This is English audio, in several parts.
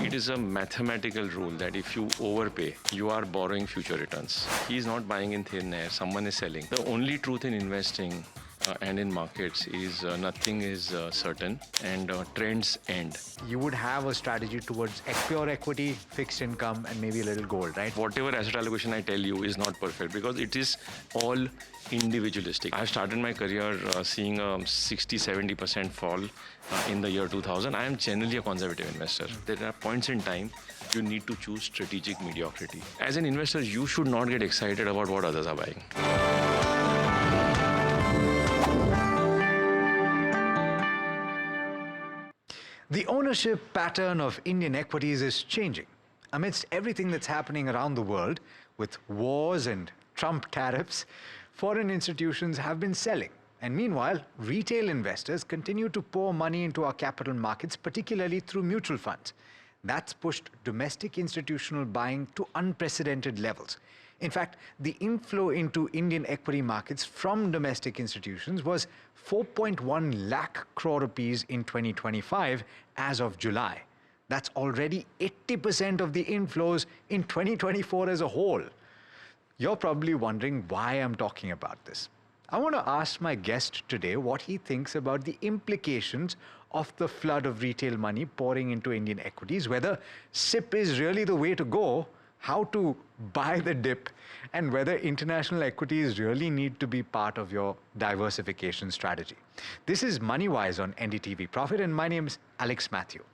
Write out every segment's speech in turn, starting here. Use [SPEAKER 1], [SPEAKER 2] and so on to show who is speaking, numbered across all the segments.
[SPEAKER 1] It is a mathematical rule that if you overpay, you are borrowing future returns. He is not buying in thin air, someone is selling. The only truth in investing and in markets is nothing is certain, and trends end.
[SPEAKER 2] You would have a strategy towards pure equity, fixed income, and maybe a little gold, right?
[SPEAKER 1] Whatever asset allocation I tell you is not perfect because it is all individualistic. I started my career seeing a 60-70% fall in the year 2000. I am generally a conservative investor. There are points in time you need to choose strategic mediocrity. As an investor, you should not get excited about what others are buying.
[SPEAKER 2] The ownership pattern of Indian equities is changing. Amidst everything that's happening around the world, with wars and Trump tariffs, foreign institutions have been selling. And meanwhile, retail investors continue to pour money into our capital markets, particularly through mutual funds. That's pushed domestic institutional buying to unprecedented levels. In fact, the inflow into Indian equity markets from domestic institutions was 4.1 lakh crore rupees in 2025 as of July. That's already 80% of the inflows in 2024 as a whole. You're probably wondering why I'm talking about this. I want to ask my guest today what he thinks about the implications of the flood of retail money pouring into Indian equities, whether SIP is really the way to go, how to buy the dip, and whether international equities really need to be part of your diversification strategy. This is Moneywise on NDTV Profit, and my name is Alex Matthew.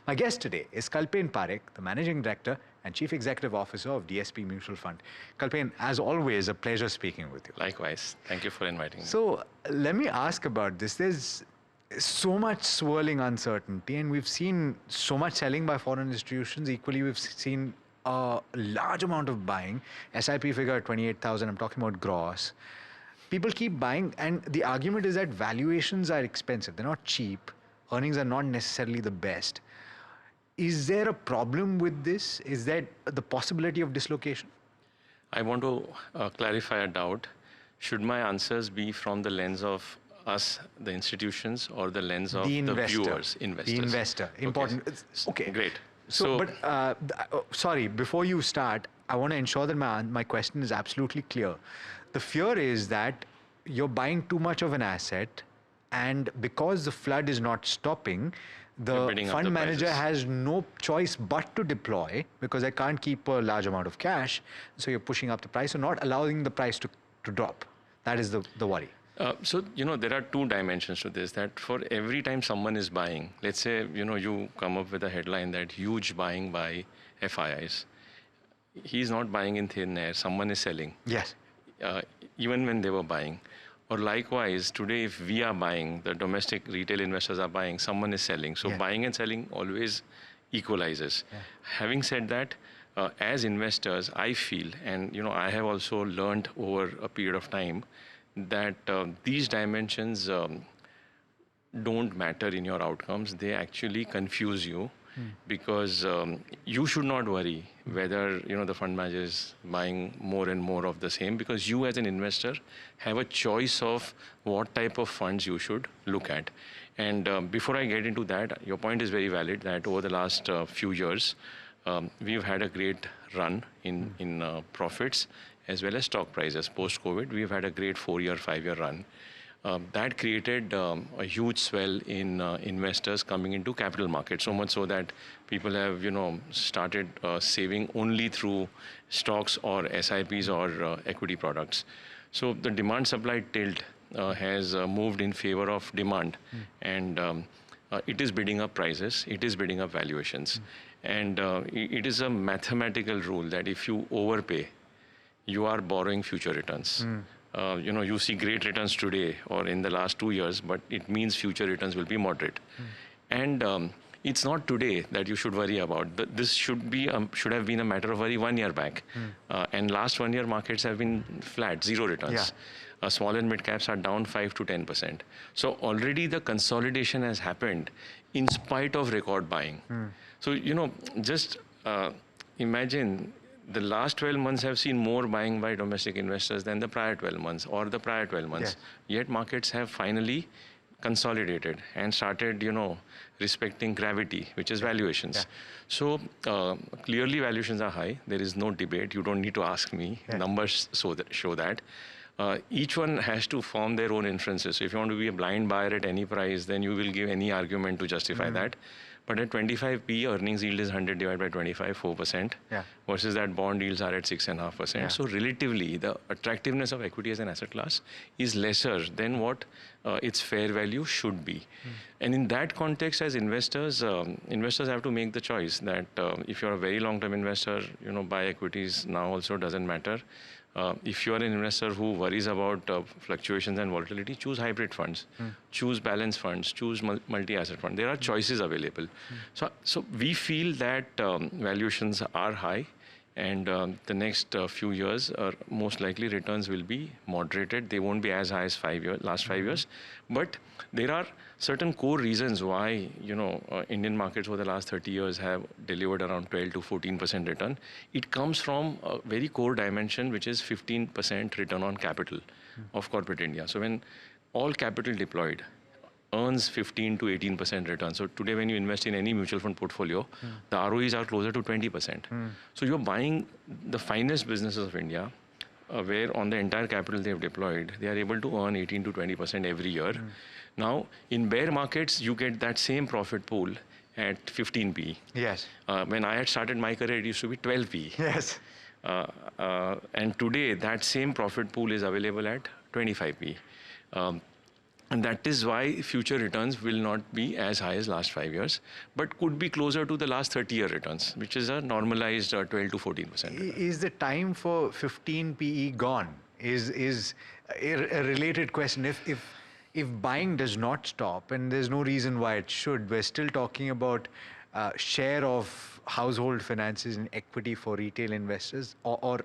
[SPEAKER 2] My guest today is Kalpen Parekh, the Managing Director and Chief Executive Officer of DSP Mutual Fund. Kalpen, as always, a pleasure speaking with you.
[SPEAKER 1] Likewise. Thank you for inviting me.
[SPEAKER 2] So let me ask about this. There's so much swirling uncertainty, and we've seen so much selling by foreign institutions. Equally, we've seen a large amount of buying. SIP figure 28,000, I'm talking about gross. People keep buying, and the argument is that valuations are expensive. They're not cheap. Earnings are not necessarily the best. Is there a problem with this? Is there the possibility of dislocation?
[SPEAKER 1] I want to clarify a doubt. Should my answers be from the lens of us, the institutions, or the lens of the viewers, investors?
[SPEAKER 2] The investor. Important. Okay.
[SPEAKER 1] Great.
[SPEAKER 2] Sorry, before you start, I want to ensure that my question is absolutely clear. The fear is that you're buying too much of an asset, and because the flood is not stopping, the fund manager has no choice but to deploy because they can't keep a large amount of cash. So you're pushing up the price, so not allowing the price to drop. That is the worry.
[SPEAKER 1] So, there are two dimensions to this, that for every time someone is buying, let's say, you come up with a headline that huge buying by FIIs. He's not buying in thin air, someone is selling.
[SPEAKER 2] Yes.
[SPEAKER 1] Even when they were buying. Or likewise, today, if we are buying, the domestic retail investors are buying, someone is selling. So buying and selling always equalizes. Yeah. Having said that, as investors, I feel, and I have also learned over a period of time, that these dimensions don't matter in your outcomes. They actually confuse you because you should not worry whether the fund manager is buying more and more of the same, because you as an investor have a choice of what type of funds you should look at. And before I get into that, your point is very valid that over the last few years, we've had a great run in profits as well as stock prices. Post-COVID, we've had a great 4-year, 5-year run. That created a huge swell in investors coming into capital markets, so much so that people have, started saving only through stocks or SIPs or equity products. So the demand-supply tilt has moved in favor of demand, and it is bidding up prices, it is bidding up valuations. And it is a mathematical rule that if you overpay, you are borrowing future returns. You see great returns today or in the last 2 years, but it means future returns will be moderate. And it's not today that you should worry about. This should have been a matter of worry 1 year back. And last 1 year markets have been flat, zero returns. Yeah. Small and mid caps are down 5 to 10%. So already the consolidation has happened in spite of record buying. So, just imagine the last 12 months have seen more buying by domestic investors than the prior 12 months or the prior 12 months. Yeah. Yet markets have finally consolidated and started, respecting gravity, which is valuations.
[SPEAKER 2] Yeah.
[SPEAKER 1] So clearly valuations are high. There is no debate. You don't need to ask me.
[SPEAKER 2] Yeah.
[SPEAKER 1] Numbers show that. Each one has to form their own inferences. So if you want to be a blind buyer at any price, then you will give any argument to justify that. But at 25p, earnings yield is 100 divided by 25, 4%.
[SPEAKER 2] Yeah.
[SPEAKER 1] Versus that bond yields are at 6.5%.
[SPEAKER 2] Yeah.
[SPEAKER 1] So relatively, the attractiveness of equity as an asset class is lesser than what its fair value should be. And in that context, as investors, investors have to make the choice that if you're a very long-term investor, buy equities now also doesn't matter. If you are an investor who worries about fluctuations and volatility, choose hybrid funds, choose balanced funds, choose multi-asset fund. There are choices available. So we feel that valuations are high, and the next few years, most likely returns will be moderated. They won't be as high as last 5 years, but there are certain core reasons why Indian markets over the last 30 years have delivered around 12 to 14% return. It comes from a very core dimension, which is 15% return on capital of corporate India. So when all capital deployed earns 15 to 18% return. So today when you invest in any mutual fund portfolio, the ROEs are closer to 20%. So you're buying the finest businesses of India, where on the entire capital they've deployed, they are able to earn 18 to 20% every year. Now, in bear markets, you get that same profit pool at 15p.
[SPEAKER 2] Yes.
[SPEAKER 1] When I had started my career, it used to be 12p.
[SPEAKER 2] Yes.
[SPEAKER 1] And today, that same profit pool is available at 25p. And that is why future returns will not be as high as last 5 years, but could be closer to the last 30-year returns, which is a normalized 12 to 14%.
[SPEAKER 2] Is the time for 15 PE gone? Is a related question. If buying does not stop, and there's no reason why it should, we're still talking about share of household finances and equity for retail investors, or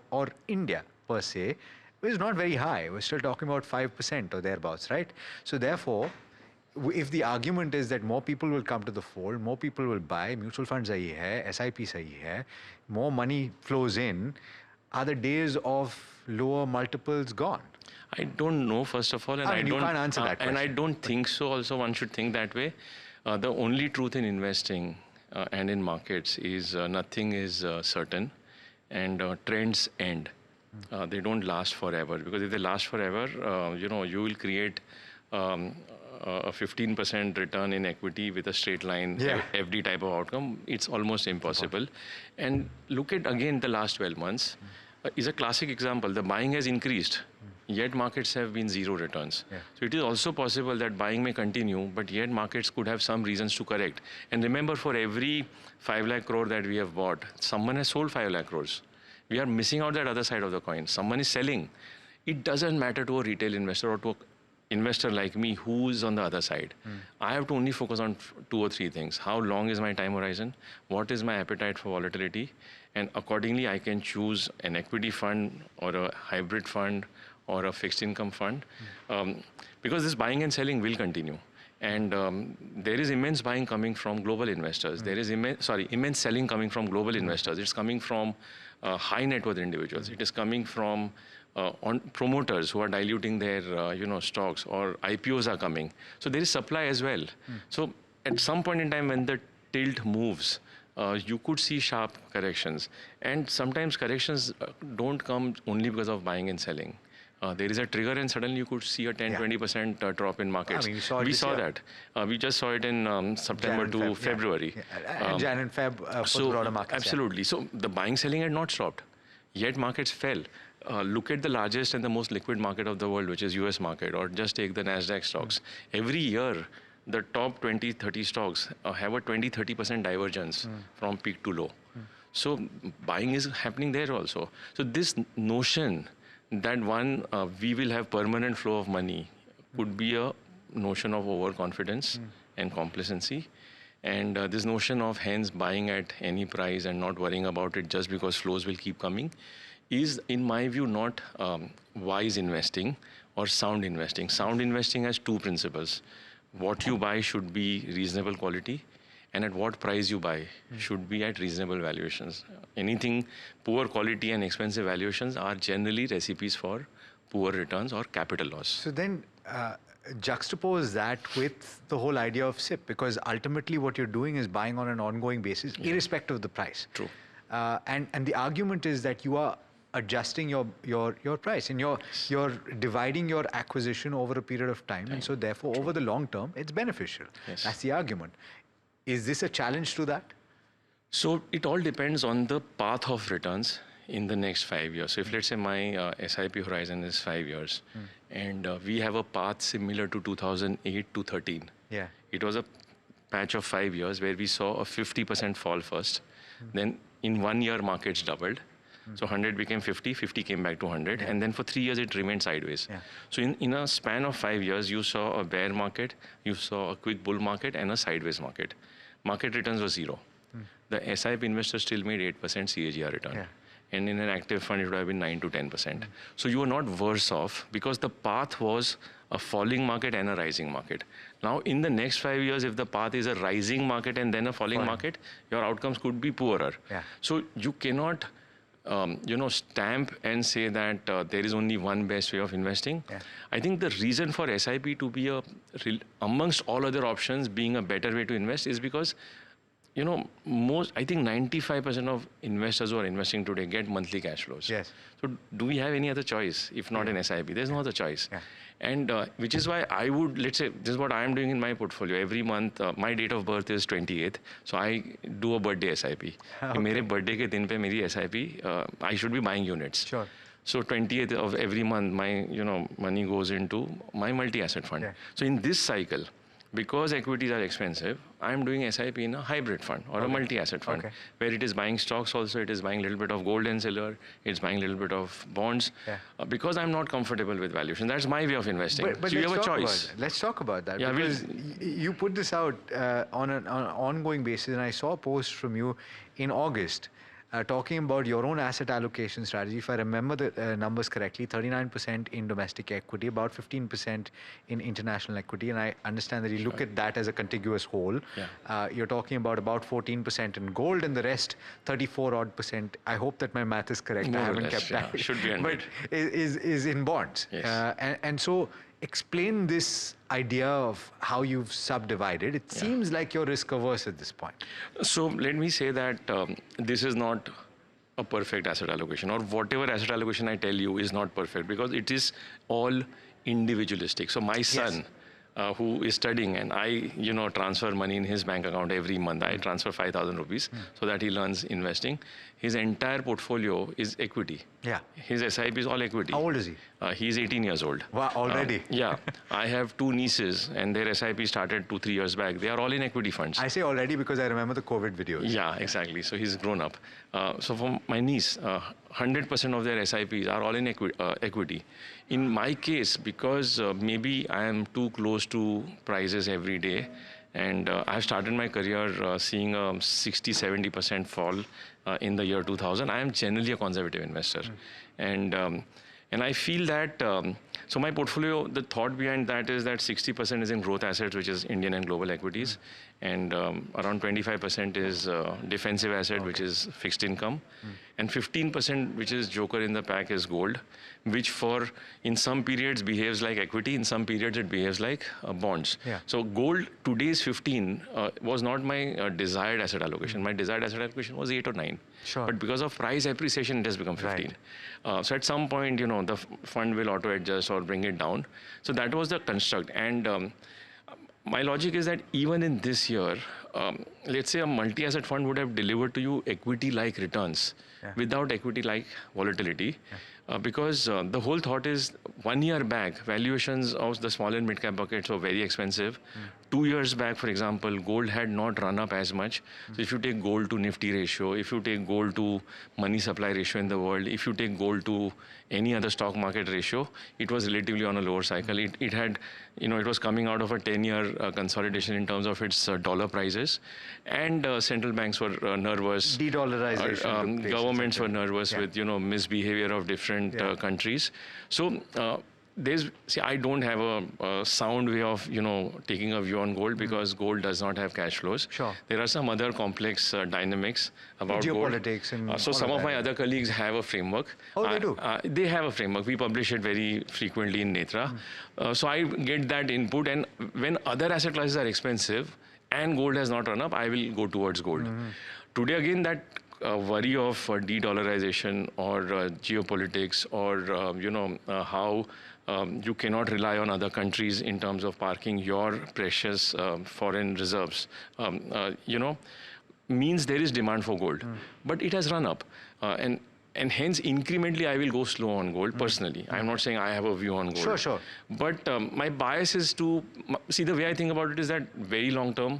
[SPEAKER 2] India per se, is not very high. We're still talking about 5% or thereabouts, right? So therefore, if the argument is that more people will come to the fold, more people will buy, mutual funds sahi hai, SIP sahi hai, more money flows in, are the days of lower multiples gone?
[SPEAKER 1] I don't know, first of all, and
[SPEAKER 2] I mean, you can't answer that
[SPEAKER 1] and I
[SPEAKER 2] question.
[SPEAKER 1] don't think so. Also, one should think that way. The only truth in investing and in markets is nothing is certain, and trends end. They don't last forever, because if they last forever, you will create a 15% return in equity with a straight line, every type of outcome. It's almost impossible. And look at again the last 12 months is a classic example. The buying has increased, yet markets have been zero returns. So it is also possible that buying may continue, but yet markets could have some reasons to correct. And remember, for every 5 lakh crore that we have bought, someone has sold 5 lakh crores. We are missing out that other side of the coin. Someone is selling. It doesn't matter to a retail investor or to an investor like me who is on the other side. I have to only focus on 2 or 3 things. How long is my time horizon? What is my appetite for volatility? And accordingly, I can choose an equity fund or a hybrid fund or a fixed income fund, because this buying and selling will continue. And there is immense buying coming from global investors. There is immense selling coming from global investors. It's coming from high net worth individuals. It is coming from promoters who are diluting their stocks, or IPOs are coming. So there is supply as well. So at some point in time when the tilt moves, you could see sharp corrections. And sometimes corrections don't come only because of buying and selling. There is a trigger and suddenly you could see a 10-20% drop in markets.
[SPEAKER 2] I mean,
[SPEAKER 1] we saw that. We just saw it in September to February.
[SPEAKER 2] And Jan and Feb for the broader markets.
[SPEAKER 1] Absolutely. So the buying selling had not stopped, yet markets fell. Look at the largest and the most liquid market of the world, which is US market, or just take the NASDAQ stocks. Every year, the top 20-30 stocks have a 20-30% divergence from peak to low. So buying is happening there also. So this notion that we will have permanent flow of money could be a notion of overconfidence and complacency. And this notion of hence buying at any price and not worrying about it just because flows will keep coming is, in my view, not wise investing or sound investing. Sound investing has 2 principles. What you buy should be reasonable quality, and at what price you buy should be at reasonable valuations. Anything poor quality and expensive valuations are generally recipes for poor returns or capital loss.
[SPEAKER 2] So then, juxtapose that with the whole idea of SIP, because ultimately what you're doing is buying on an ongoing basis, irrespective of the price.
[SPEAKER 1] True.
[SPEAKER 2] And the argument is that you are adjusting your price, and you're dividing your acquisition over a period of time, and so therefore over the long term it's beneficial.
[SPEAKER 1] Yes.
[SPEAKER 2] That's the argument. Is this a challenge to that?
[SPEAKER 1] So it all depends on the path of returns in the next 5 years. So if let's say my SIP horizon is 5 years, and we have a path similar to 2008 to 13.
[SPEAKER 2] Yeah.
[SPEAKER 1] It was a patch of 5 years where we saw a 50% fall first. Then in 1 year markets doubled. So 100 became 50, 50 came back to 100, and then for 3 years it remained sideways.
[SPEAKER 2] Yeah.
[SPEAKER 1] So in a span of 5 years, you saw a bear market, you saw a quick bull market, and a sideways market. Market returns were zero. The SIP investor still made 8% CAGR return.
[SPEAKER 2] Yeah.
[SPEAKER 1] And in an active fund, it would have been 9 to 10%. So you were not worse off because the path was a falling market and a rising market. Now, in the next 5 years, if the path is a rising market and then a falling market, your outcomes could be poorer.
[SPEAKER 2] Yeah.
[SPEAKER 1] So you cannot, stamp and say that there is only one best way of investing.
[SPEAKER 2] Yeah.
[SPEAKER 1] I think the reason for SIP to be amongst all other options being a better way to invest is because I think 95% of investors who are investing today get monthly cash flows.
[SPEAKER 2] Yes.
[SPEAKER 1] So do we have any other choice if not an SIP? There's no other choice.
[SPEAKER 2] Yeah.
[SPEAKER 1] And which is why I would, let's say, this is what I am doing in my portfolio. Every month, my date of birth is 28th. So I do a birthday SIP.
[SPEAKER 2] Okay.
[SPEAKER 1] मेरे birthday के दिन पे मेरी SIP, I should be buying units.
[SPEAKER 2] Sure.
[SPEAKER 1] So 20th of every month, my money goes into my multi-asset fund.
[SPEAKER 2] Yeah.
[SPEAKER 1] So in this cycle, because equities are expensive, I'm doing SIP in a hybrid fund or a multi-asset fund, where it is buying stocks also, it is buying a little bit of gold and silver, it's buying a little bit of bonds, because I'm not comfortable with valuation. That's my way of investing.
[SPEAKER 2] But
[SPEAKER 1] so you have a choice.
[SPEAKER 2] Let's talk about that.
[SPEAKER 1] Yeah,
[SPEAKER 2] because you put this out on an ongoing basis, and I saw a post from you in August talking about your own asset allocation strategy. If I remember the numbers correctly, 39% in domestic equity, about 15% in international equity. And I understand that you look at that as a contiguous whole.
[SPEAKER 1] Yeah.
[SPEAKER 2] You're talking about 14% in gold, and the rest, 34% odd. I hope that my math is correct.
[SPEAKER 1] More
[SPEAKER 2] I
[SPEAKER 1] or
[SPEAKER 2] haven't
[SPEAKER 1] less,
[SPEAKER 2] kept
[SPEAKER 1] yeah.
[SPEAKER 2] that.
[SPEAKER 1] Should be 100.
[SPEAKER 2] But is in bonds.
[SPEAKER 1] Yes.
[SPEAKER 2] And so explain this idea of how you've subdivided. It seems like you're risk averse at this point.
[SPEAKER 1] So let me say that this is not a perfect asset allocation, or whatever asset allocation I tell you is not perfect, because it is all individualistic. So my son, who is studying, and I, transfer money in his bank account every month. I transfer 5,000 rupees so that he learns investing. His entire portfolio is equity.
[SPEAKER 2] Yeah.
[SPEAKER 1] His SIP is all equity.
[SPEAKER 2] How old is he?
[SPEAKER 1] He's 18 years old.
[SPEAKER 2] Wow, already?
[SPEAKER 1] Yeah. I have 2 nieces, and their SIP started 2-3 years back. They are all in equity funds.
[SPEAKER 2] I say already because I remember the COVID videos.
[SPEAKER 1] Yeah, exactly. So he's grown up. So for my niece, 100% of their SIPs are all in equity. In my case, because maybe I am too close to prices every day, and I started my career seeing a 60-70% fall in the year 2000. I am generally a conservative investor. And I feel that, so my portfolio, the thought behind that is that 60% is in growth assets, which is Indian and global equities, and around 25% is defensive asset, which is fixed income, and 15%, which is joker in the pack, is gold, which in some periods behaves like equity, in some periods it behaves like bonds.
[SPEAKER 2] Yeah.
[SPEAKER 1] So gold, today's 15 was not my desired asset allocation. My desired asset allocation was 8 or 9.
[SPEAKER 2] Sure.
[SPEAKER 1] But because of price appreciation, it has become 15.
[SPEAKER 2] Right.
[SPEAKER 1] So at some point, the fund will auto-adjust or bring it down. So that was the construct. And my logic is that even in this year, let's say a multi-asset fund would have delivered to you equity-like returns without equity-like volatility. Because the whole thought is 1 year back, valuations of the small and mid-cap buckets were very expensive. 2 years back, for example, gold had not run up as much. So if you take gold to Nifty ratio, if you take gold to money supply ratio in the world, if you take gold to any other stock market ratio, it was relatively on a lower cycle. It had, it was coming out of a 10-year consolidation in terms of its dollar prices. And central banks were nervous.
[SPEAKER 2] De-dollarization.
[SPEAKER 1] Governments were nervous with, misbehavior of different countries. So I don't have a sound way of, taking a view on gold because gold does not have cash flows.
[SPEAKER 2] Sure.
[SPEAKER 1] There are some other complex dynamics about
[SPEAKER 2] geopolitics
[SPEAKER 1] gold.
[SPEAKER 2] and
[SPEAKER 1] So
[SPEAKER 2] all
[SPEAKER 1] some
[SPEAKER 2] of
[SPEAKER 1] of my
[SPEAKER 2] that.
[SPEAKER 1] other colleagues have a framework.
[SPEAKER 2] Oh, they do?
[SPEAKER 1] They have a framework. We publish it very frequently in Netra. So I get that input, and when other asset classes are expensive and gold has not run up, I will go towards gold. Today again, that worry of de-dollarization or geopolitics or how you cannot rely on other countries in terms of parking your precious foreign reserves, means there is demand for gold. But it has run up. And hence, incrementally, I will go slow on gold personally. I'm not saying I have a view on gold.
[SPEAKER 2] Sure.
[SPEAKER 1] But my bias is to see, the way I think about it is that very long term,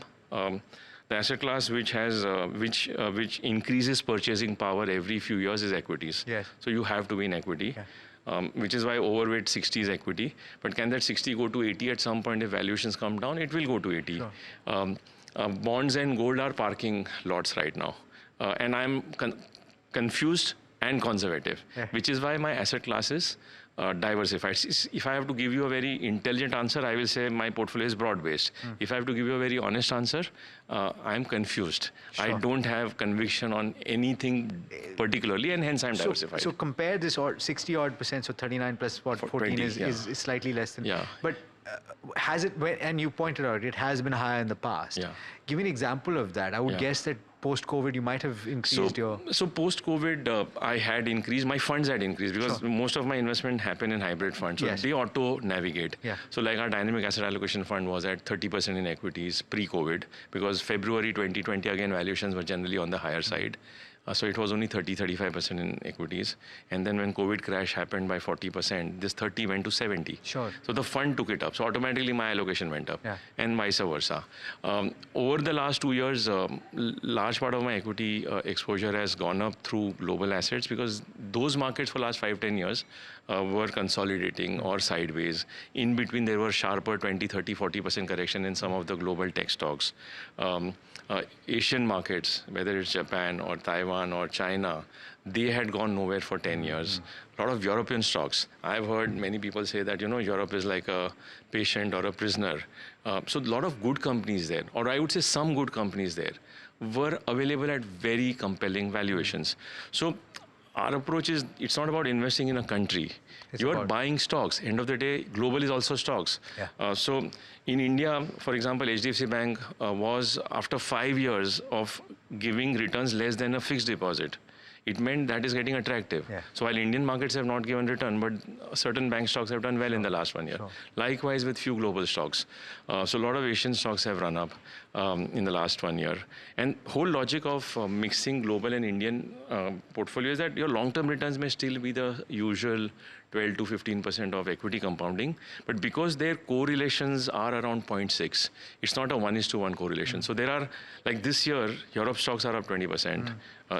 [SPEAKER 1] the asset class which has which increases purchasing power every few years is equities.
[SPEAKER 2] Yes.
[SPEAKER 1] So you have to be in equity.
[SPEAKER 2] Yeah.
[SPEAKER 1] Which is why overweight 60 is equity. But can that 60 go to 80 at some point if valuations come down? It will go to 80.
[SPEAKER 2] Sure.
[SPEAKER 1] Bonds and gold are parking lots right now. And I'm confused and conservative, which is why my asset class is diversified. If I have to give you a very intelligent answer, I will say my portfolio is broad-based. If I have to give you a very honest answer, I'm confused.
[SPEAKER 2] Sure.
[SPEAKER 1] I don't have conviction on anything particularly, and hence I'm diversified.
[SPEAKER 2] So compare this 60-odd%, so 39 plus what, 14
[SPEAKER 1] 20,
[SPEAKER 2] is slightly less than.
[SPEAKER 1] Yeah.
[SPEAKER 2] But has it, and you pointed out, it has been higher in the past.
[SPEAKER 1] Yeah.
[SPEAKER 2] Give me an example of that. I would guess that post-COVID, you might have increased your...
[SPEAKER 1] So post-COVID, I had increased, my funds had increased because most of my investment happened in hybrid funds. So they auto-navigate.
[SPEAKER 2] Yeah.
[SPEAKER 1] So like our dynamic asset allocation fund was at 30% in equities pre-COVID because February 2020, again, valuations were generally on the higher side. So it was only 35% in equities. And then when COVID crash happened by 40%, this 30 went to 70.
[SPEAKER 2] Sure.
[SPEAKER 1] So the fund took it up. So automatically my allocation went up and vice versa. Over the last 2 years, large part of my equity exposure has gone up through global assets because those markets for last 5-10 years were consolidating or sideways. In between, there were sharper 20, 30, 40% correction in some of the global tech stocks. Asian markets, whether it's Japan or Taiwan or China, they had gone nowhere for 10 years. A lot of European stocks. I've heard many people say that, Europe is like a patient or a prisoner. So a lot of good companies there, or I would say some good companies there, were available at very compelling valuations. So our approach is, it's not about investing in a country. You're buying stocks. End of the day, global is also stocks. So in India, for example, HDFC Bank was, after 5 years of giving returns less than a fixed deposit, it meant that is getting attractive. So while Indian markets have not given return, but certain bank stocks have done well in the last 1 year. Likewise with few global stocks. So a lot of Asian stocks have run up in the last 1 year. And whole logic of mixing global and Indian portfolio is that your long-term returns may still be the usual 12 to 15% of equity compounding, but because their correlations are around 0.6, it's not a 1:1 correlation. So there are, like this year, Europe stocks are up 20%,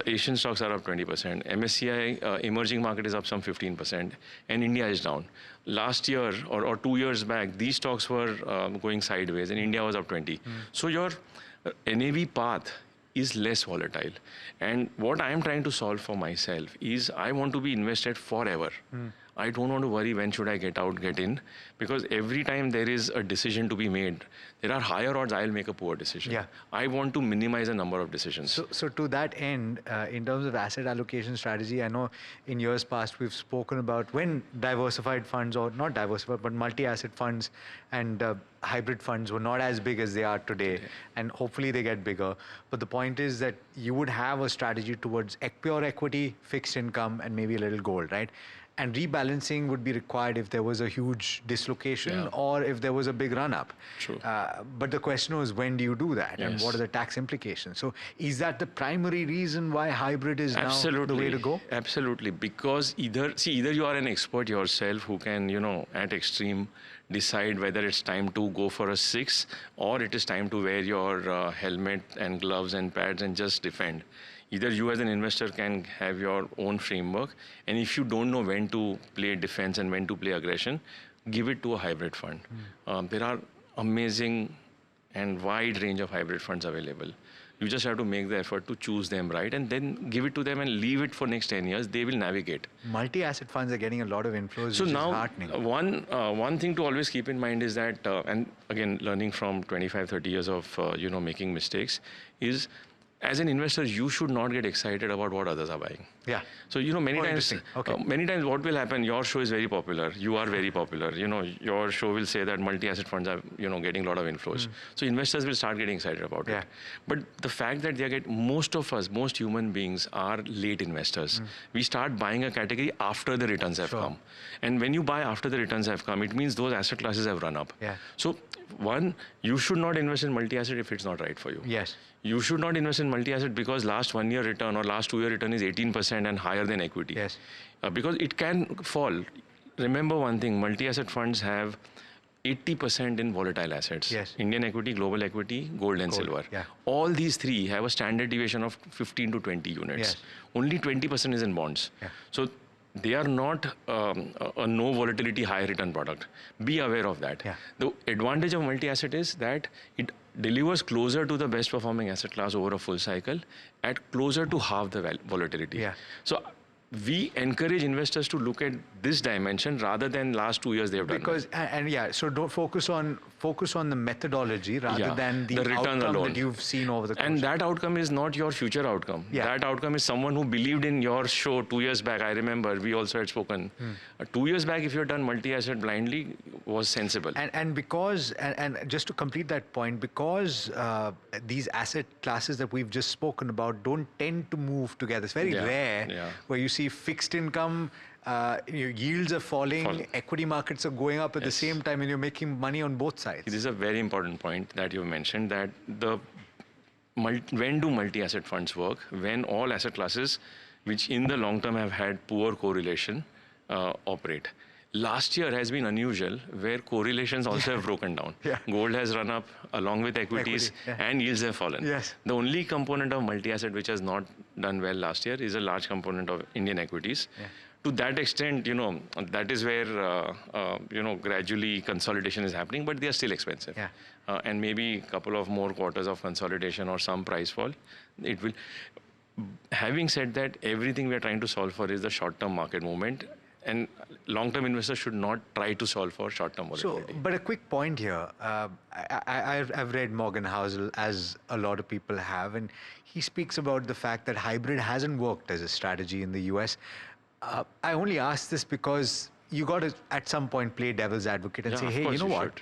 [SPEAKER 1] Asian stocks are up 20%, MSCI emerging market is up some 15%, and India is down. Last year or 2 years back, these stocks were going sideways, and India was up 20. So your NAV path is less volatile. And what I am trying to solve for myself is I want to be invested forever. I don't want to worry when should I get out, get in, because every time there is a decision to be made, there are higher odds I'll make a poor decision. I want to minimize the number of decisions.
[SPEAKER 2] So to that end, in terms of asset allocation strategy, I know in years past we've spoken about when diversified funds, or not diversified, but multi-asset funds and hybrid funds were not as big as they are today, and hopefully they get bigger. But the point is that you would have a strategy towards pure equity, fixed income, and maybe a little gold, right? And rebalancing would be required if there was a huge dislocation or if there was a big run-up.
[SPEAKER 1] True.
[SPEAKER 2] But the question was, when do you do that? And what are the tax implications? So is that the primary reason why hybrid is now the way to go?
[SPEAKER 1] Absolutely. Because either you are an expert yourself who can, at extreme, decide whether it's time to go for a 6 or it is time to wear your helmet and gloves and pads and just defend. Either you as an investor can have your own framework, and if you don't know when to play defense and when to play aggression, give it to a hybrid fund. There are amazing and wide range of hybrid funds available. You just have to make the effort to choose them right and then give it to them and leave it for next 10 years. They will navigate.
[SPEAKER 2] Multi-asset funds are getting a lot of inflows,
[SPEAKER 1] So
[SPEAKER 2] which
[SPEAKER 1] now,
[SPEAKER 2] is heartening.
[SPEAKER 1] one thing to always keep in mind is that, and again, learning from 25, 30 years of, making mistakes, is as an investor, you should not get excited about what others are buying.
[SPEAKER 2] Yeah.
[SPEAKER 1] So, many times,
[SPEAKER 2] Okay.
[SPEAKER 1] many times what will happen, your show is very popular, you are very popular, your show will say that multi-asset funds are, getting a lot of inflows. So investors will start getting excited about it. But the fact that most of us, most human beings are late investors. We start buying a category after the returns have come. And when you buy after the returns have come, it means those asset classes have run up.
[SPEAKER 2] Yeah.
[SPEAKER 1] So one, you should not invest in multi-asset if it's not right for you.
[SPEAKER 2] Yes.
[SPEAKER 1] You should not invest in multi-asset because last 1 year return or last 2 year return is 18% and higher than equity.
[SPEAKER 2] Yes.
[SPEAKER 1] Because it can fall. Remember one thing, multi-asset funds have 80% in volatile assets.
[SPEAKER 2] Yes.
[SPEAKER 1] Indian equity, global equity, gold and silver.
[SPEAKER 2] Yeah.
[SPEAKER 1] All these three have a standard deviation of 15 to 20 units.
[SPEAKER 2] Yes.
[SPEAKER 1] Only 20% is in bonds.
[SPEAKER 2] Yeah.
[SPEAKER 1] So they are not a no volatility high return product. Be aware of that.
[SPEAKER 2] Yeah.
[SPEAKER 1] The advantage of multi-asset is that it delivers closer to the best performing asset class over a full cycle at closer to half the volatility.
[SPEAKER 2] Yeah.
[SPEAKER 1] So we encourage investors to look at this dimension rather than last 2 years they have done.
[SPEAKER 2] Because so don't focus on the methodology rather than the
[SPEAKER 1] return
[SPEAKER 2] outcome
[SPEAKER 1] alone
[SPEAKER 2] that you've seen over the course.
[SPEAKER 1] And that outcome is not your future outcome.
[SPEAKER 2] Yeah.
[SPEAKER 1] That outcome is someone who believed in your show 2 years back. I remember we also had spoken. 2 years back, if you had done multi-asset blindly, was sensible.
[SPEAKER 2] And because and just to complete that point, because these asset classes that we've just spoken about don't tend to move together. It's very rare where you see fixed income, yields are falling, equity markets are going up at the same time, and you're making money on both sides.
[SPEAKER 1] This is a very important point that you mentioned, that when do multi-asset funds work? When all asset classes, which in the long term have had poor correlation, operate. Last year has been unusual, where correlations also have broken down. Gold has run up along with equities, and yields have fallen. The only component of multi-asset which has not done well last year is a large component of Indian equities. To that extent, that is where, gradually consolidation is happening, but they are still expensive. And maybe a couple of more quarters of consolidation or some price fall, it will. Having said that, everything we are trying to solve for is the short-term market movement. And long-term investors should not try to solve for short-term volatility.
[SPEAKER 2] So, but a quick point here. I've read Morgan Housel, as a lot of people have, and he speaks about the fact that hybrid hasn't worked as a strategy in the US. I only ask this because you got to, at some point, play devil's advocate and say, hey, you know what?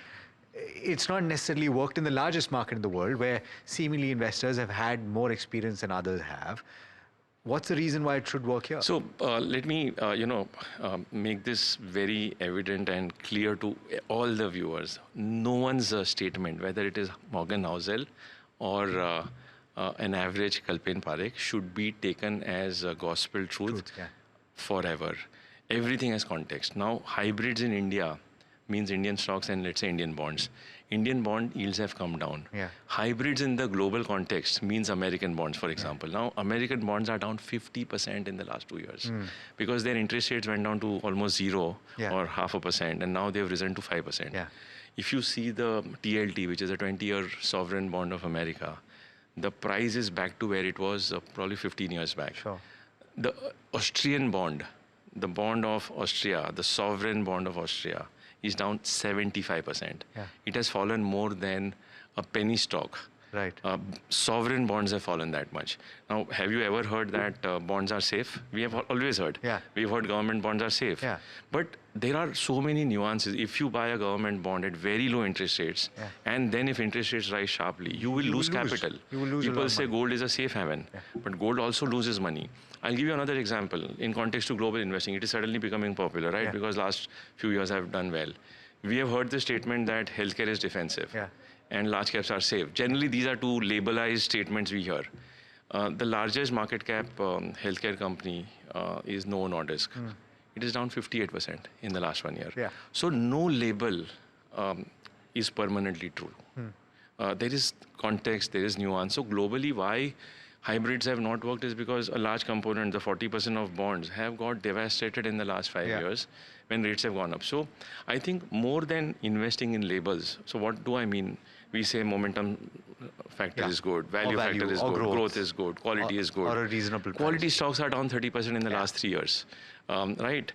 [SPEAKER 2] It's not necessarily worked in the largest market in the world, where seemingly investors have had more experience than others have. What's the reason why it should work here?
[SPEAKER 1] So let me, make this very evident and clear to all the viewers. No one's statement, whether it is Morgan Housel or an average Kalpen Parekh, should be taken as gospel truth forever. Everything has context. Now, hybrids in India means Indian stocks and, let's say, Indian bonds. Indian bond yields have come down. Hybrids in the global context means American bonds, for example. Now, American bonds are down 50% in the last 2 years because their interest rates went down to almost 0 or 0.5%, and now they've risen to 5%. If you see the TLT, which is a 20-year sovereign bond of America, the price is back to where it was probably 15 years back. The Austrian bond, the bond of Austria, the sovereign bond of Austria, is down 75%. It has fallen more than a penny stock. Sovereign bonds have fallen that much. Now, have you ever heard that bonds are safe? We have always heard. We've heard government bonds are safe. But there are so many nuances. If you buy a government bond at very low interest rates, and then if interest rates rise sharply, you will lose capital. People say gold is a safe haven, but gold also loses money. I'll give you another example. In context to global investing, it is suddenly becoming popular, right? Because last few years have done well. We have heard the statement that healthcare is defensive and large caps are safe. Generally, these are two labelized statements we hear. The largest market cap healthcare company is Novo Nordisk. It is down 58% in the last 1 year. So no label is permanently true. There is context, there is nuance. So globally, why hybrids have not worked is because a large component, the 40% of bonds, have got devastated in the last 5 years when rates have gone up. So I think more than investing in labels, so what do I mean? We say momentum factor is good, value factor is good, growth is good, quality is good.
[SPEAKER 2] Or a reasonable price.
[SPEAKER 1] Quality stocks are down 30% in the last 3 years, right?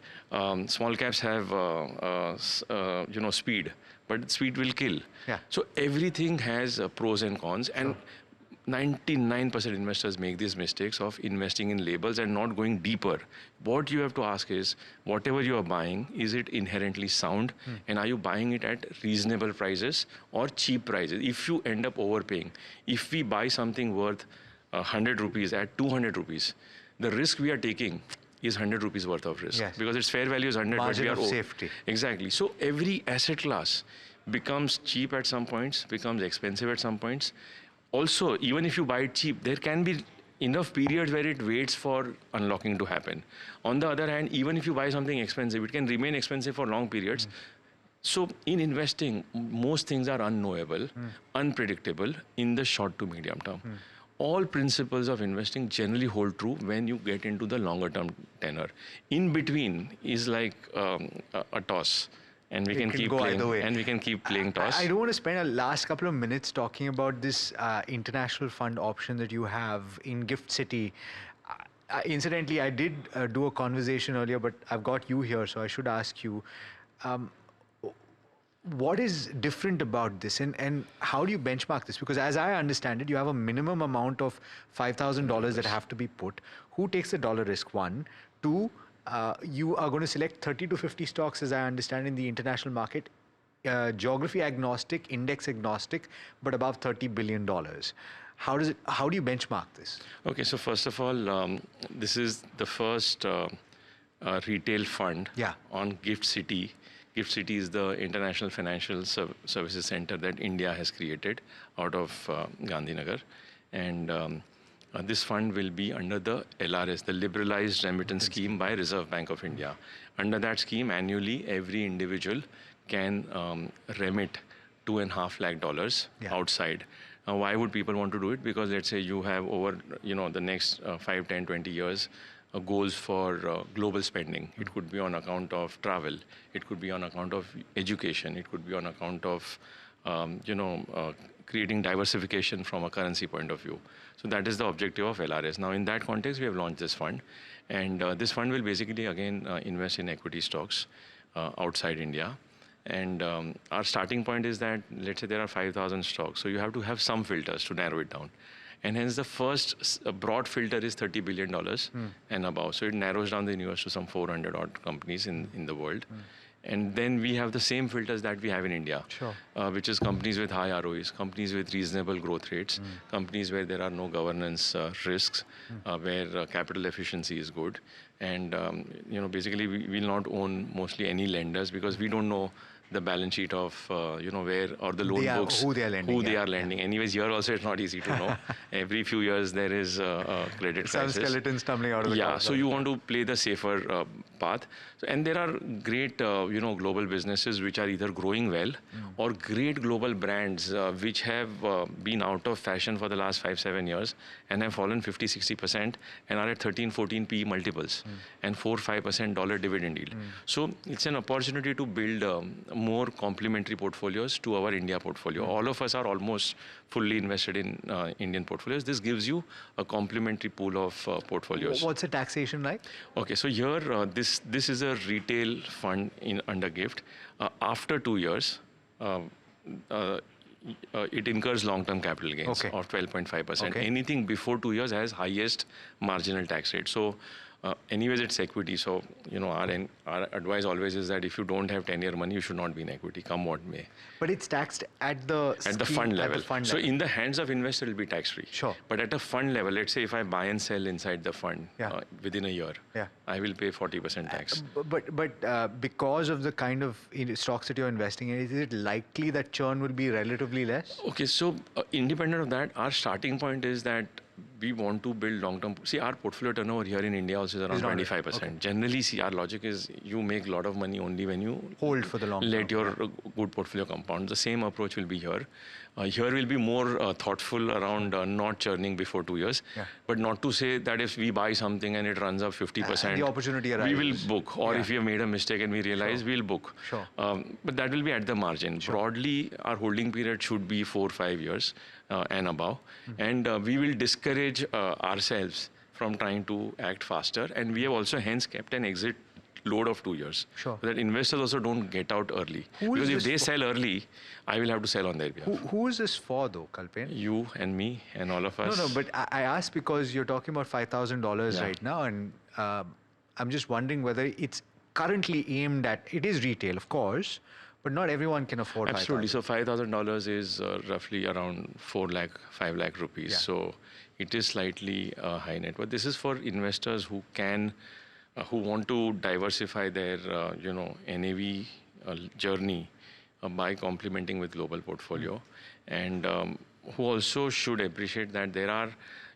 [SPEAKER 1] Small caps have, speed, but speed will kill.
[SPEAKER 2] Yeah.
[SPEAKER 1] So everything has pros and cons, and 99% investors make these mistakes of investing in labels and not going deeper. What you have to ask is, whatever you are buying, is it inherently sound? And are you buying it at reasonable prices or cheap prices? If you end up overpaying, if we buy something worth 100 rupees at 200 rupees, the risk we are taking is 100 rupees worth of risk.
[SPEAKER 2] Yes.
[SPEAKER 1] Because its fair value is 100,
[SPEAKER 2] Margin
[SPEAKER 1] but we are
[SPEAKER 2] of safety.
[SPEAKER 1] Exactly. So every asset class becomes cheap at some points, becomes expensive at some points. Also, even if you buy it cheap, there can be enough periods where it waits for unlocking to happen. On the other hand, even if you buy something expensive, it can remain expensive for long periods. So in investing, most things are unknowable, unpredictable in the short to medium term. All principles of investing generally hold true when you get into the longer term tenor. In between is like a toss. And we can keep playing. And we can keep playing toss.
[SPEAKER 2] I don't want to spend a last couple of minutes talking about this international fund option that you have in Gift City. Incidentally, I did do a conversation earlier, but I've got you here, so I should ask you, what is different about this, and how do you benchmark this? Because as I understand it, you have a minimum amount of $5,000 that have to be put. Who takes the dollar risk? One. Two, you are going to select 30 to 50 stocks, as I understand, in the international market, geography agnostic, index agnostic, but above $30 billion. How do you benchmark this?
[SPEAKER 1] Okay, so first of all, this is the first retail fund on Gift City. Gift City is the international financial services center that India has created out of Gandhinagar. And this fund will be under the LRS, the Liberalized Remittance Scheme by Reserve Bank of India. Under that scheme, annually, every individual can remit $2.5 lakh outside. Why would people want to do it? Because let's say you have over the next 5, 10, 20 years goals for global spending. It could be on account of travel. It could be on account of education. It could be on account of creating diversification from a currency point of view. So that is the objective of LRS. Now, in that context, we have launched this fund. And this fund will basically, again, invest in equity stocks outside India. And our starting point is that, let's say there are 5,000 stocks. So you have to have some filters to narrow it down. And hence the first broad filter is $30 billion and above. So it narrows down the universe to some 400 odd companies in the world. And then we have the same filters that we have in India, which is companies with high ROEs, companies with reasonable growth rates, companies where there are no governance risks, where capital efficiency is good. And basically we will not own mostly any lenders because we don't know the balance sheet of where, or the loan books,
[SPEAKER 2] who they are lending.
[SPEAKER 1] Anyways, here also it's not easy to know. Every few years there is a credit crisis.
[SPEAKER 2] Some skeletons tumbling out of the
[SPEAKER 1] Yeah, so you want to play the safer path. So, and there are great global businesses which are either growing well or great global brands which have been out of fashion for the last 5-7 years and have fallen 50-60% and are at 13-14 PE multiples and 4-5% dollar dividend yield. So it's an opportunity to build more complementary portfolios to our India portfolio. All of us are almost fully invested in Indian portfolios. This gives you a complementary pool of portfolios.
[SPEAKER 2] What's the taxation like?
[SPEAKER 1] Okay, so here this is a retail fund under GIFT. After 2 years, it incurs long-term capital gains of 12.5%. Anything before 2 years has highest marginal tax rate. So anyways, it's equity. So, our advice always is that if you don't have 10-year money, you should not be in equity, come what may.
[SPEAKER 2] But it's taxed at the
[SPEAKER 1] fund level. So in the hands of investor, it will be tax-free.
[SPEAKER 2] Sure.
[SPEAKER 1] But at a fund level, let's say if I buy and sell inside the fund within a year, I will pay 40% tax.
[SPEAKER 2] But because of the kind of stocks that you're investing in, is it likely that churn will be relatively less?
[SPEAKER 1] Okay, so independent of that, our starting point is that we want to build long-term. See, our portfolio turnover here in India also is around 25%. Okay. Generally, see, our logic is you make a lot of money only when you
[SPEAKER 2] hold for the long term.
[SPEAKER 1] Let your good portfolio compound. The same approach will be here. Here we'll be more thoughtful around not churning before 2 years.
[SPEAKER 2] Yeah.
[SPEAKER 1] But not to say that if we buy something and it runs up 50%,
[SPEAKER 2] the opportunity arises,
[SPEAKER 1] we will book. Or if we have made a mistake and we realize, we'll book.
[SPEAKER 2] Sure.
[SPEAKER 1] But that will be at the margin. Sure. Broadly, our holding period should be 4-5 years and above. And we will discourage ourselves from trying to act faster. And we have also hence kept an exit load of 2 years.
[SPEAKER 2] Sure.
[SPEAKER 1] So that investors also don't get out early. Because if they sell early, I will have to sell on their behalf.
[SPEAKER 2] Who is this for though, Kalpen?
[SPEAKER 1] You and me and all of us.
[SPEAKER 2] No, but I asked because you're talking about $5,000 right now, and I'm just wondering whether it's currently aimed at, it is retail, of course, but not everyone can afford
[SPEAKER 1] Absolutely. So $5,000 is roughly around 5 lakh rupees.
[SPEAKER 2] Yeah.
[SPEAKER 1] So it is slightly high net worth. This is for investors who can, who want to diversify their, NAV journey by complementing with global portfolio, and who also should appreciate that there are,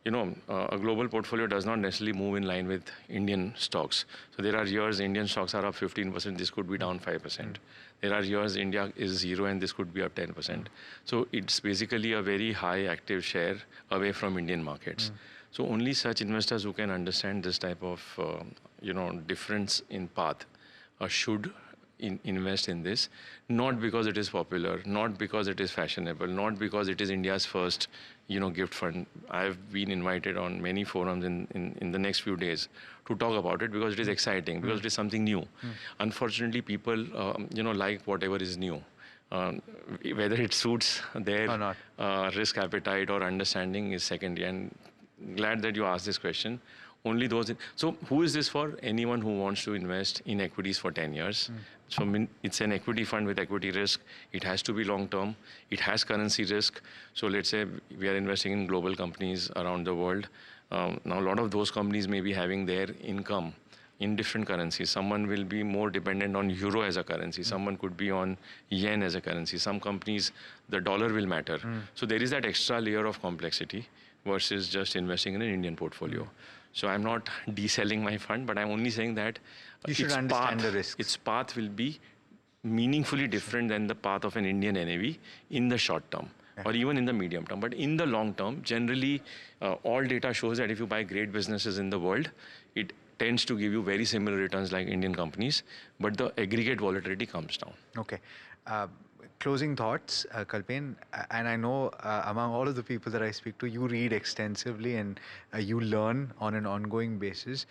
[SPEAKER 1] a global portfolio does not necessarily move in line with Indian stocks. So there are years Indian stocks are up 15%, this could be down 5%. There are years India is 0 and this could be up 10%. So it's basically a very high active share away from Indian markets. So only such investors who can understand this type of, difference in path should invest in this, not because it is popular, not because it is fashionable, not because it is India's first, gift fund. I've been invited on many forums in the next few days to talk about it because it is exciting, because it is something new. Unfortunately, people, like whatever is new. Whether it suits their risk appetite or understanding is secondary. And glad that you asked this question. Only those. So who is this for? Anyone who wants to invest in equities for 10 years. So it's an equity fund with equity risk. It has to be long term. It has currency risk. So let's say we are investing in global companies around the world. Now a lot of those companies may be having their income in different currencies. Someone will be more dependent on euro as a currency. Someone could be on yen as a currency. Some companies, the dollar will matter. So there is that extra layer of complexity versus just investing in an Indian portfolio. So I'm not deselling my fund, but I'm only saying that
[SPEAKER 2] you should understand the risks.
[SPEAKER 1] Its path will be meaningfully different than the path of an Indian NAV in the short term or even in the medium term. But in the long term, generally, all data shows that if you buy great businesses in the world, it tends to give you very similar returns like Indian companies, but the aggregate volatility comes down.
[SPEAKER 2] Okay. Closing thoughts, Kalpen, and I know among all of the people that I speak to, you read extensively and you learn on an ongoing basis.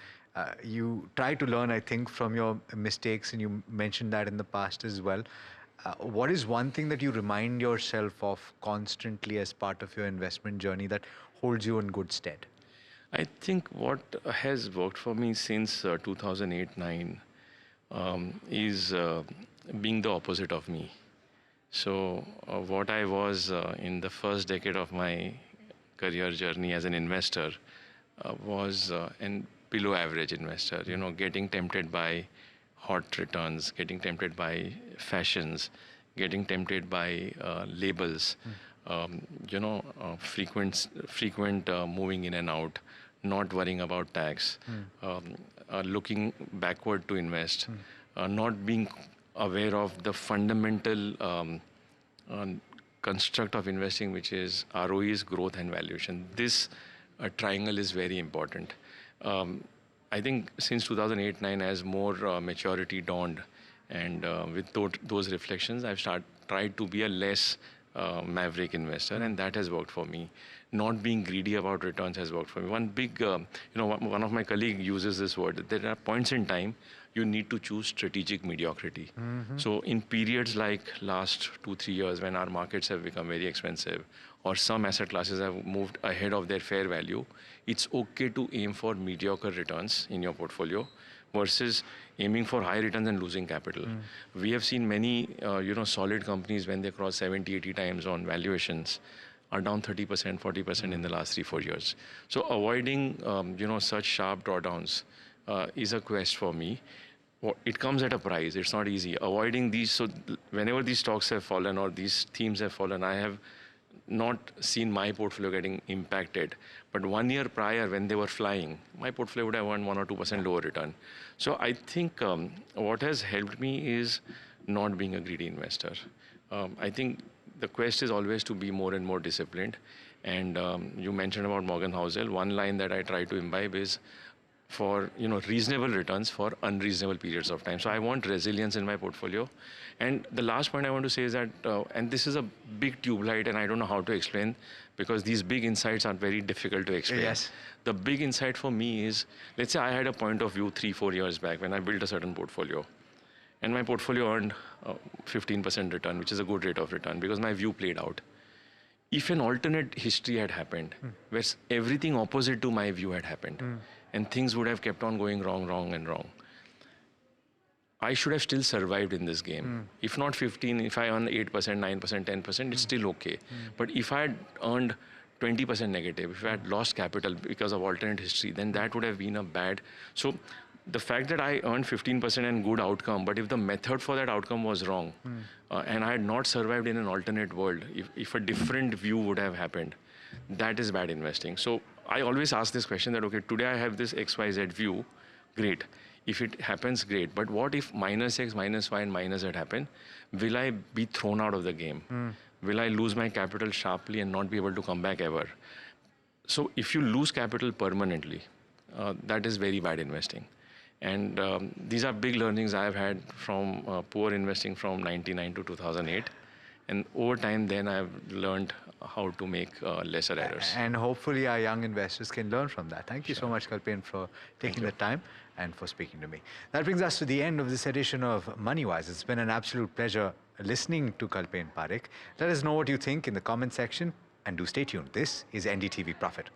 [SPEAKER 2] You try to learn, I think, from your mistakes, and you mentioned that in the past as well. What is one thing that you remind yourself of constantly as part of your investment journey that holds you in good stead?
[SPEAKER 1] I think what has worked for me since 2008-9 is being the opposite of me. So what I was in the first decade of my career journey as an investor was an below average investor, getting tempted by hot returns, getting tempted by fashions, getting tempted by labels, frequent moving in and out, not worrying about tax, looking backward to invest, not being aware of the fundamental construct of investing, which is ROEs, growth, and valuation. This triangle is very important. I think since 2008-9, as more maturity dawned, and with those reflections, I've tried to be a less maverick investor, and that has worked for me. Not being greedy about returns has worked for me. One big, one of my colleagues uses this word. There are points in time you need to choose strategic mediocrity. So in periods like last 2-3 years when our markets have become very expensive or some asset classes have moved ahead of their fair value, it's okay to aim for mediocre returns in your portfolio versus aiming for high returns and losing capital. We have seen many, solid companies when they cross 70, 80 times on valuations are down 30%, 40% in the last 3-4 years. So avoiding, such sharp drawdowns is a quest for me. It comes at a price. It's not easy. Avoiding these, so whenever these stocks have fallen or these themes have fallen, I have not seen my portfolio getting impacted. But 1 year prior, when they were flying, my portfolio would have earned 1 or 2% lower return. So I think what has helped me is not being a greedy investor. I think the quest is always to be more and more disciplined. And you mentioned about Morgan Housel. One line that I try to imbibe is for reasonable returns for unreasonable periods of time. So I want resilience in my portfolio. And the last point I want to say is that, and this is a big tube light, and I don't know how to explain because these big insights are very difficult to explain.
[SPEAKER 2] Yes.
[SPEAKER 1] The big insight for me is, let's say I had a point of view 3-4 years back when I built a certain portfolio, and my portfolio earned 15% return, which is a good rate of return because my view played out. If an alternate history had happened, where everything opposite to my view had happened, and things would have kept on going wrong, and wrong, I should have still survived in this game. If not 15, if I earn 8%, 9%, 10%, it's still okay. But if I had earned 20% negative, if I had lost capital because of alternate history, then that would have been a bad. So the fact that I earned 15% and good outcome, but if the method for that outcome was wrong, and I had not survived in an alternate world, if a different view would have happened, that is bad investing. So I always ask this question that, okay, today I have this XYZ view, great. If it happens, great. But what if minus X, minus Y, and minus Z happen? Will I be thrown out of the game? Will I lose my capital sharply and not be able to come back ever? So if you lose capital permanently, that is very bad investing. And these are big learnings I have had from poor investing from 99 to 2008. And over time, then I've learned how to make lesser errors.
[SPEAKER 2] And hopefully our young investors can learn from that. Thank you so much, Kalpen, for taking the time and for speaking to me. That brings us to the end of this edition of Moneywise. It's been an absolute pleasure listening to Kalpen Parekh. Let us know what you think in the comment section and do stay tuned. This is NDTV Profit.